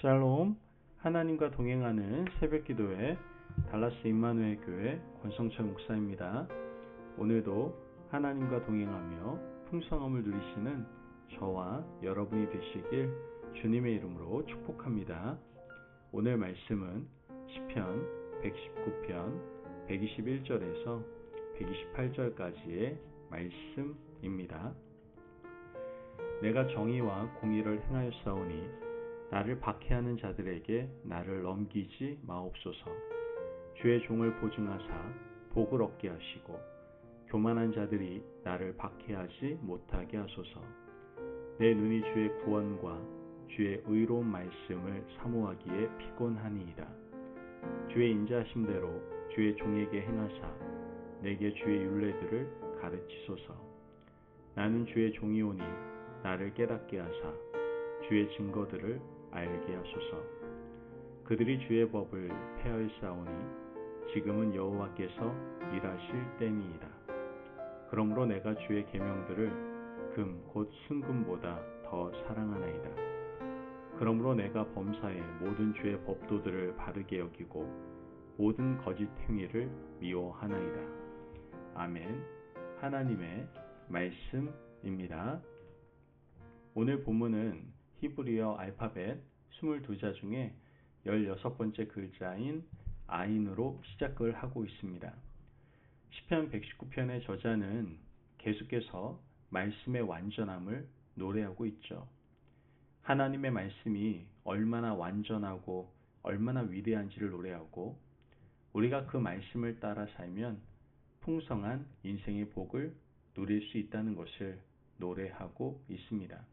샬롬, 하나님과 동행하는 새벽기도회 달라스 임마누엘 교회 권성철 목사입니다. 오늘도 하나님과 동행하며 풍성함을 누리시는 저와 여러분이 되시길 주님의 이름으로 축복합니다. 오늘 말씀은 시편 119편 121절에서 128절까지의 말씀입니다. 내가 정의와 공의를 행하였사오니 나를 박해하는 자들에게 나를 넘기지 마옵소서. 주의 종을 보증하사 복을 얻게 하시고 교만한 자들이 나를 박해하지 못하게 하소서. 내 눈이 주의 구원과 주의 의로운 말씀을 사모하기에 피곤하니이다. 주의 인자하심대로 주의 종에게 행하사 내게 주의 율례들을 가르치소서. 나는 주의 종이오니 나를 깨닫게 하사 주의 증거들을 알게 하소서. 그들이 주의 법을 폐하였사오니 지금은 여호와께서 일하실 때니이다. 그러므로 내가 주의 계명들을 금 곧 순금보다 더 사랑하나이다. 그러므로 내가 범사에 모든 주의 법도들을 바르게 여기고 모든 거짓 행위를 미워하나이다. 아멘. 하나님의 말씀입니다. 오늘 본문은 히브리어 알파벳 22자 중에 16번째 글자인 아인으로 시작을 하고 있습니다. 시편 119편의 저자는 계속해서 말씀의 완전함을 노래하고 있죠. 하나님의 말씀이 얼마나 완전하고 얼마나 위대한지를 노래하고 우리가 그 말씀을 따라 살면 풍성한 인생의 복을 누릴 수 있다는 것을 노래하고 있습니다.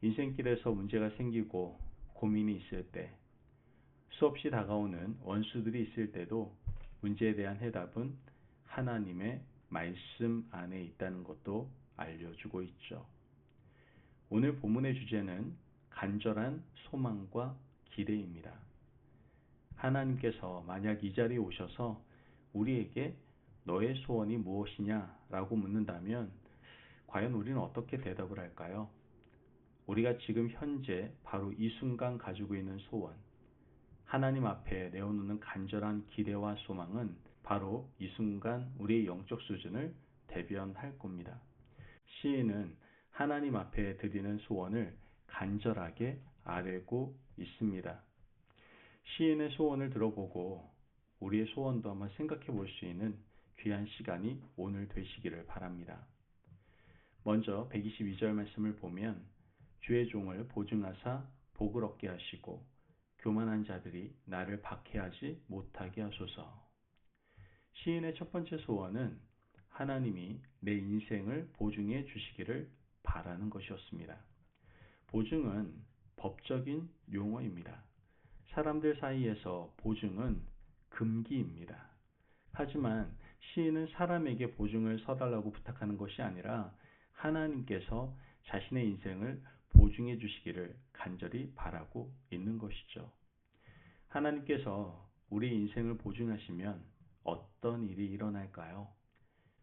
인생길에서 문제가 생기고 고민이 있을 때, 수없이 다가오는 원수들이 있을 때도 문제에 대한 해답은 하나님의 말씀 안에 있다는 것도 알려주고 있죠. 오늘 본문의 주제는 간절한 소망과 기대입니다. 하나님께서 만약 이 자리에 오셔서 우리에게 너의 소원이 무엇이냐라고 묻는다면 과연 우리는 어떻게 대답을 할까요? 우리가 지금 현재 바로 이 순간 가지고 있는 소원, 하나님 앞에 내어놓는 간절한 기대와 소망은 바로 이 순간 우리의 영적 수준을 대변할 겁니다. 시인은 하나님 앞에 드리는 소원을 간절하게 아뢰고 있습니다. 시인의 소원을 들어보고 우리의 소원도 한번 생각해 볼 수 있는 귀한 시간이 오늘 되시기를 바랍니다. 먼저 122절 말씀을 보면 주의 종을 보증하사 복을 얻게 하시고 교만한 자들이 나를 박해하지 못하게 하소서. 시인의 첫 번째 소원은 하나님이 내 인생을 보증해 주시기를 바라는 것이었습니다. 보증은 법적인 용어입니다. 사람들 사이에서 보증은 금기입니다. 하지만 시인은 사람에게 보증을 서달라고 부탁하는 것이 아니라 하나님께서 자신의 인생을 보증해 주시기를 간절히 바라고 있는 것이죠. 하나님께서 우리 인생을 보증하시면 어떤 일이 일어날까요?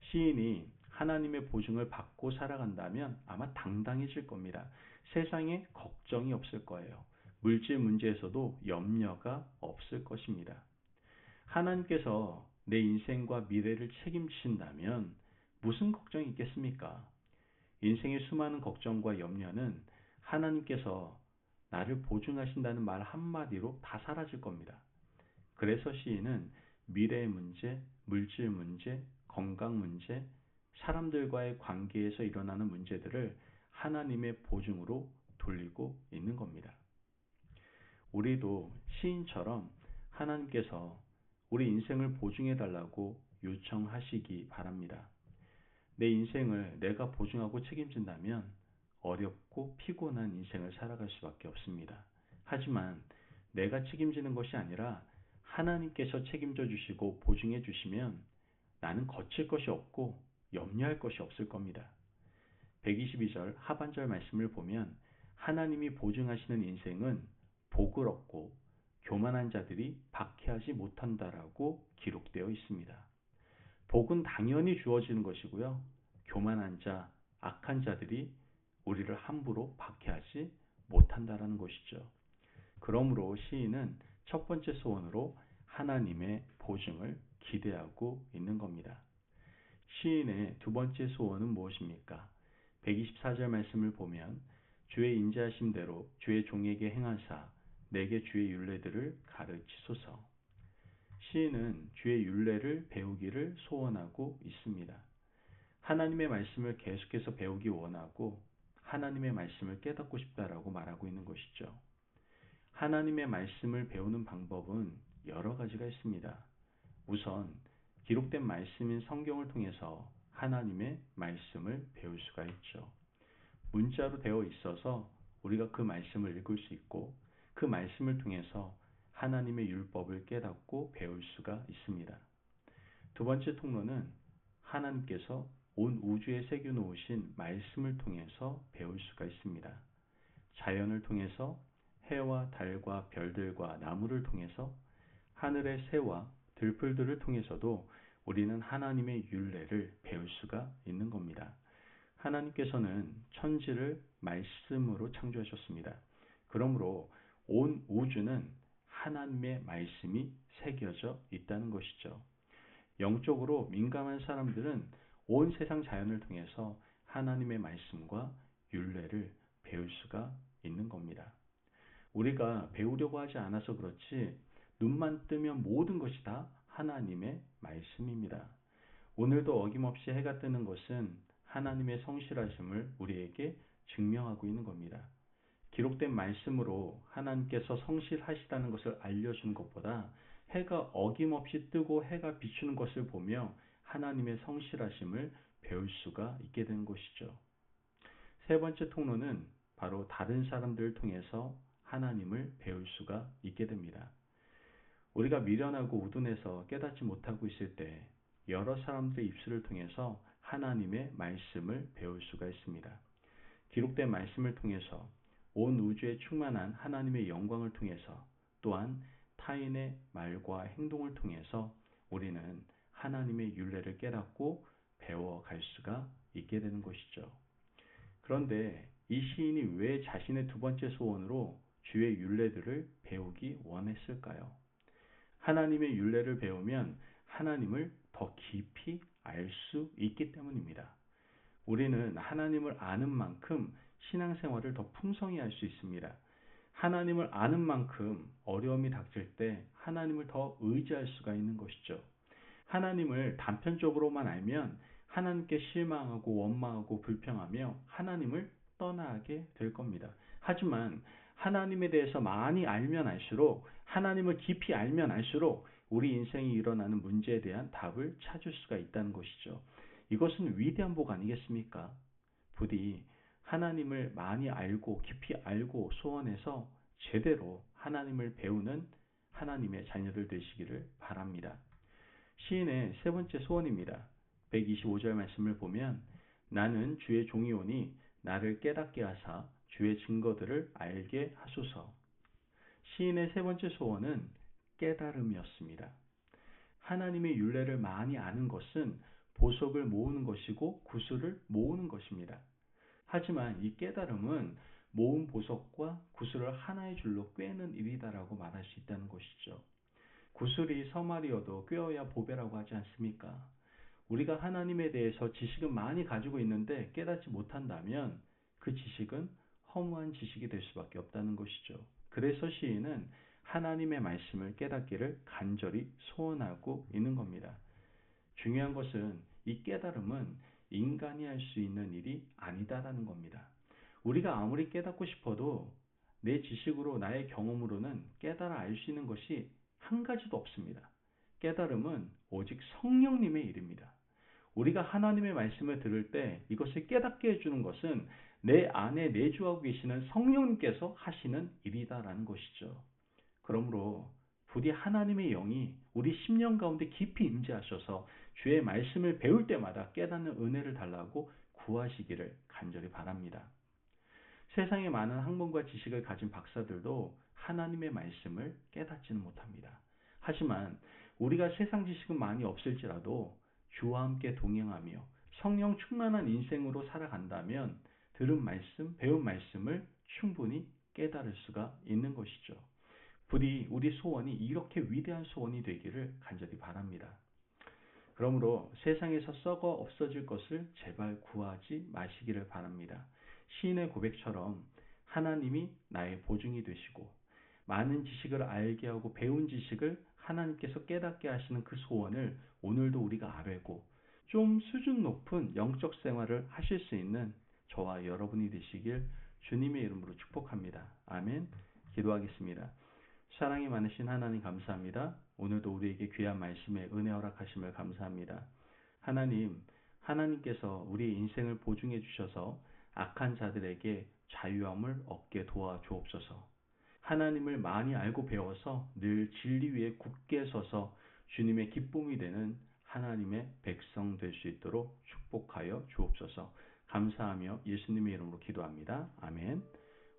시인이 하나님의 보증을 받고 살아간다면 아마 당당해질 겁니다. 세상에 걱정이 없을 거예요. 물질 문제에서도 염려가 없을 것입니다. 하나님께서 내 인생과 미래를 책임지신다면 무슨 걱정이 있겠습니까? 인생의 수많은 걱정과 염려는 하나님께서 나를 보증하신다는 말 한마디로 다 사라질 겁니다. 그래서 시인은 미래의 문제, 물질 문제, 건강 문제, 사람들과의 관계에서 일어나는 문제들을 하나님의 보증으로 돌리고 있는 겁니다. 우리도 시인처럼 하나님께서 우리 인생을 보증해 달라고 요청하시기 바랍니다. 내 인생을 내가 보증하고 책임진다면 어렵고 피곤한 인생을 살아갈 수밖에 없습니다. 하지만 내가 책임지는 것이 아니라 하나님께서 책임져 주시고 보증해 주시면 나는 거칠 것이 없고 염려할 것이 없을 겁니다. 122절 하반절 말씀을 보면 하나님이 보증하시는 인생은 복을 얻고 교만한 자들이 박해하지 못한다라고 기록되어 있습니다. 복은 당연히 주어지는 것이고요. 교만한 자, 악한 자들이 우리를 함부로 박해하지 못한다라는 것이죠. 그러므로 시인은 첫 번째 소원으로 하나님의 보증을 기대하고 있는 겁니다. 시인의 두 번째 소원은 무엇입니까? 124절 말씀을 보면 주의 인자하심대로 주의 종에게 행하사 내게 주의 율례들을 가르치소서. 시인은 주의 율례를 배우기를 소원하고 있습니다. 하나님의 말씀을 계속해서 배우기 원하고 하나님의 말씀을 깨닫고 싶다라고 말하고 있는 것이죠. 하나님의 말씀을 배우는 방법은 여러 가지가 있습니다. 우선 기록된 말씀인 성경을 통해서 하나님의 말씀을 배울 수가 있죠. 문자로 되어 있어서 우리가 그 말씀을 읽을 수 있고 그 말씀을 통해서 하나님의 율법을 깨닫고 배울 수가 있습니다. 두 번째 통로는 하나님께서 온 우주에 새겨 놓으신 말씀을 통해서 배울 수가 있습니다. 자연을 통해서 해와 달과 별들과 나무를 통해서 하늘의 새와 들풀들을 통해서도 우리는 하나님의 율례를 배울 수가 있는 겁니다. 하나님께서는 천지를 말씀으로 창조하셨습니다. 그러므로 온 우주는 하나님의 말씀이 새겨져 있다는 것이죠. 영적으로 민감한 사람들은 온 세상 자연을 통해서 하나님의 말씀과 율례를 배울 수가 있는 겁니다. 우리가 배우려고 하지 않아서 그렇지 눈만 뜨면 모든 것이 다 하나님의 말씀입니다. 오늘도 어김없이 해가 뜨는 것은 하나님의 성실하심을 우리에게 증명하고 있는 겁니다. 기록된 말씀으로 하나님께서 성실하시다는 것을 알려주는 것보다 해가 어김없이 뜨고 해가 비추는 것을 보며 하나님의 성실하심을 배울 수가 있게 된 것이죠. 세 번째 통로는 바로 다른 사람들을 통해서 하나님을 배울 수가 있게 됩니다. 우리가 미련하고 우둔해서 깨닫지 못하고 있을 때 여러 사람들의 입술을 통해서 하나님의 말씀을 배울 수가 있습니다. 기록된 말씀을 통해서 온 우주에 충만한 하나님의 영광을 통해서 또한 타인의 말과 행동을 통해서 우리는 하나님의 율례를 깨닫고 배워갈 수가 있게 되는 것이죠. 그런데 이 시인이 왜 자신의 두 번째 소원으로 주의 율례들을 배우기 원했을까요? 하나님의 율례를 배우면 하나님을 더 깊이 알 수 있기 때문입니다. 우리는 하나님을 아는 만큼 신앙생활을 더 풍성히 할 수 있습니다. 하나님을 아는 만큼 어려움이 닥칠 때 하나님을 더 의지할 수가 있는 것이죠. 하나님을 단편적으로만 알면 하나님께 실망하고 원망하고 불평하며 하나님을 떠나게 될 겁니다. 하지만 하나님에 대해서 많이 알면 알수록 하나님을 깊이 알면 알수록 우리 인생이 일어나는 문제에 대한 답을 찾을 수가 있다는 것이죠. 이것은 위대한 복 아니겠습니까? 부디 하나님을 많이 알고 깊이 알고 소원해서 제대로 하나님을 배우는 하나님의 자녀들 되시기를 바랍니다. 시인의 세 번째 소원입니다. 125절 말씀을 보면 나는 주의 종이오니 나를 깨닫게 하사 주의 증거들을 알게 하소서. 시인의 세 번째 소원은 깨달음이었습니다. 하나님의 율례를 많이 아는 것은 보석을 모으는 것이고 구슬을 모으는 것입니다. 하지만 이 깨달음은 모은 보석과 구슬을 하나의 줄로 꿰는 일이다라고 말할 수 있다는 것이죠. 구슬이 서말이어도 꿰어야 보배라고 하지 않습니까? 우리가 하나님에 대해서 지식은 많이 가지고 있는데 깨닫지 못한다면 그 지식은 허무한 지식이 될 수밖에 없다는 것이죠. 그래서 시인은 하나님의 말씀을 깨닫기를 간절히 소원하고 있는 겁니다. 중요한 것은 이 깨달음은 인간이 할 수 있는 일이 아니다라는 겁니다. 우리가 아무리 깨닫고 싶어도 내 지식으로 나의 경험으로는 깨달아 알 수 있는 것이 한 가지도 없습니다. 깨달음은 오직 성령님의 일입니다. 우리가 하나님의 말씀을 들을 때 이것을 깨닫게 해주는 것은 내 안에 내주하고 계시는 성령님께서 하시는 일이다라는 것이죠. 그러므로 부디 하나님의 영이 우리 심령 가운데 깊이 임재하셔서 주의 말씀을 배울 때마다 깨닫는 은혜를 달라고 구하시기를 간절히 바랍니다. 세상에 많은 학문과 지식을 가진 박사들도 하나님의 말씀을 깨닫지는 못합니다. 하지만 우리가 세상 지식은 많이 없을지라도 주와 함께 동행하며 성령 충만한 인생으로 살아간다면 들은 말씀, 배운 말씀을 충분히 깨달을 수가 있는 것이죠. 부디 우리 소원이 이렇게 위대한 소원이 되기를 간절히 바랍니다. 그러므로 세상에서 썩어 없어질 것을 제발 구하지 마시기를 바랍니다. 시인의 고백처럼 하나님이 나의 보증이 되시고 많은 지식을 알게 하고 배운 지식을 하나님께서 깨닫게 하시는 그 소원을 오늘도 우리가 아뢰고 좀 수준 높은 영적 생활을 하실 수 있는 저와 여러분이 되시길 주님의 이름으로 축복합니다. 아멘. 기도하겠습니다. 사랑이 많으신 하나님 감사합니다. 오늘도 우리에게 귀한 말씀에 은혜 허락하심을 감사합니다. 하나님께서 우리의 인생을 보증해 주셔서 악한 자들에게 자유함을 얻게 도와주옵소서. 하나님을 많이 알고 배워서 늘 진리 위에 굳게 서서 주님의 기쁨이 되는 하나님의 백성 될 수 있도록 축복하여 주옵소서. 감사하며 예수님의 이름으로 기도합니다. 아멘.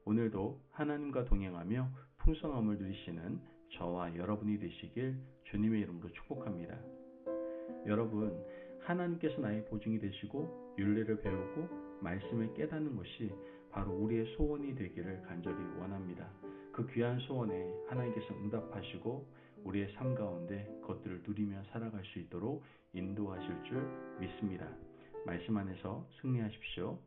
오늘도 하나님과 동행하며 풍성함을 누리시는 저와 여러분이 되시길 주님의 이름으로 축복합니다. 여러분, 하나님께서 나의 보증이 되시고 율례를 배우고 말씀을 깨닫는 것이 바로 우리의 소원이 되기를 간절히 원합니다. 그 귀한 소원에 하나님께서 응답하시고 우리의 삶 가운데 그것들을 누리며 살아갈 수 있도록 인도하실 줄 믿습니다. 말씀 안에서 승리하십시오.